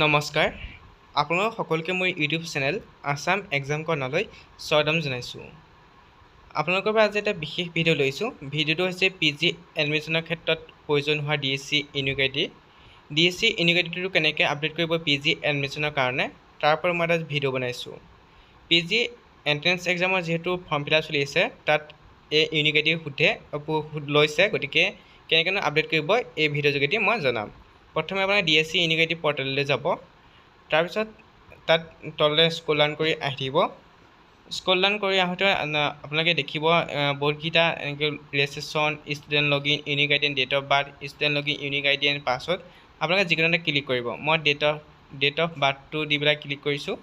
নমস্কাৰ আপোনালোক সকলোকে মোৰ ইউটিউব চেনেল আসাম এক্সাম কৰ্ণাৰলৈ স্বাগতম জনাইছোঁ। আপোনালোকৰ বাবে আজি এটা বিশেষ ভিডিঅ' লৈছোঁ। ভিডিঅ'টো হৈছে PG এডমিশ্যনৰ ক্ষেত্ৰত প্ৰয়োজন হোৱা DHE Unique ID। DHE Unique IDটো কেনেকৈ আপডেট কৰিব PG এডমিশ্যনৰ কাৰণে তাৰ ওপৰত মই এটা ভিডিঅ' বনাইছোঁ। PG এণ্ট্ৰেন্স এক্সামৰ যিহেতু ফৰ্ম ফিল আপ চলি আছে, তাত এই Unique ID লৈছে, গতিকে কেনেকৈ আপডেট কৰিব এই ভিডিঅ'ৰ যোগেদি মই জনাম। প্ৰথমে আপোনাৰ DHE Unique ID পৰ্টেললৈ যাব। তাৰপিছত তাত তললৈ স্ক্ৰল ডাউন কৰি আহিব। স্ক্ৰল ডাউন কৰি আহোঁতে আপোনালোকে দেখিব বহুতকেইটা এনেকৈ registration, student login, unique ID and date of birth, student login, unique ID and password. আপোনালোকে যিকোনো এটা ক্লিক কৰিব। মই ডেট অফ বাৰ্থটো দি পেলাই ক্লিক কৰিছোঁ।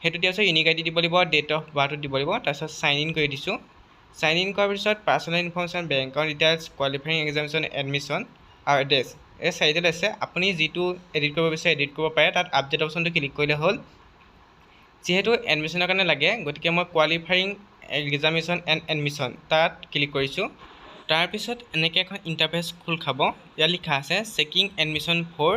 সেইটো দিয়াৰ পিছত ইউনিক আইডি দিব লাগিব, ডেট অফ বাৰ্থটো দিব লাগিব। তাৰপিছত চাইন ইন কৰি দিছোঁ। চাইন ইন কৰাৰ পিছত personal information, bank account details, qualifying examination, admission আৰু এড্ৰেছ, এই চাৰিটাত আছে। আপুনি যিটো এডিট কৰিব বিচাৰে এডিট কৰিব পাৰে। তাত আপডেট অপশ্যনটো ক্লিক কৰিলে হ'ল। যিহেতু এডমিশ্যনৰ কাৰণে লাগে, গতিকে মই কোৱালিফাইং এক্সামিনেশ্যন এণ্ড এডমিশ্যন তাত ক্লিক কৰিছোঁ। তাৰপিছত এনেকৈ এখন ইণ্টাৰফেচ খোল খাব। ইয়াত লিখা আছে চেকিং এডমিশ্যন ফৰ।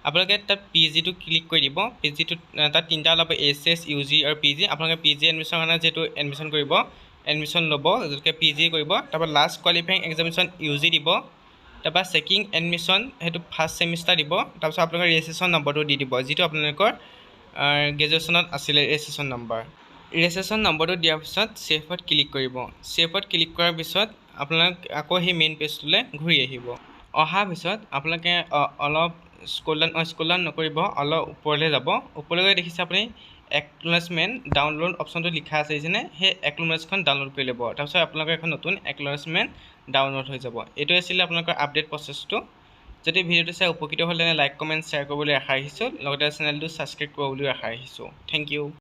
আপোনালোকে তাত PGটো ক্লিক কৰি দিব। PGটো তাত তিনিটা ওলাব, SS, UG আৰু PG। আপোনালোকে PG এডমিশ্যনৰ কাৰণে যিহেতু এডমিশ্যন কৰিব, এডমিশ্যন ল'ব, গতিকে PG কৰিব। তাৰপৰা লাষ্ট কোৱালিফাইং এক্সামিনেশ্যন UG দিব। তাৰপৰা চেকিং এডমিশ্যন সেইটো ফাৰ্ষ্ট ছেমিষ্টাৰ দিব। তাৰপিছত আপোনালোকৰ ৰেজিষ্ট্ৰেশ্যন নম্বৰটো দি দিব, যিটো আপোনালোকৰ গ্ৰেজুৱেশ্যনত আছিলে ৰেজিষ্ট্ৰেশ্যন নম্বৰ। ৰেজিষ্ট্ৰেশ্যন নম্বৰটো দিয়াৰ পিছত ছেভত ক্লিক কৰিব। ছেভত ক্লিক কৰাৰ পিছত আপোনালোক আকৌ সেই মেইন পেজটোলৈ ঘূৰি আহিব। অহাৰ পিছত আপোনালোকে অলপ স্ক্ৰল ডাউন নকৰিব, অলপ ওপৰলৈ যাব। ওপৰলৈ দেখিছে আপুনি একনলেজমেণ্ট ডাউনলোড অপশ্যনটো লিখা আছে, যেনে সেই একনলেজখন ডাউনলোড কৰি ল'ব। তাৰপিছত আপোনালোকৰ এখন নতুন একনলেজমেণ্ট ডাউনলোড হৈ যাব। এইটোৱে আছিলে আপোনালোকৰ আপডেট প্ৰচেছটো। যদি ভিডিঅ'টো চাই উপকৃত হ'ল তেনে লাইক, কমেণ্ট, শ্বেয়াৰ কৰিবলৈ আশা ৰাখিছোঁ। লগতে চেনেলটো ছাবস্ক্ৰাইব কৰিবলৈ আশা ৰাখিছোঁ। Thank U.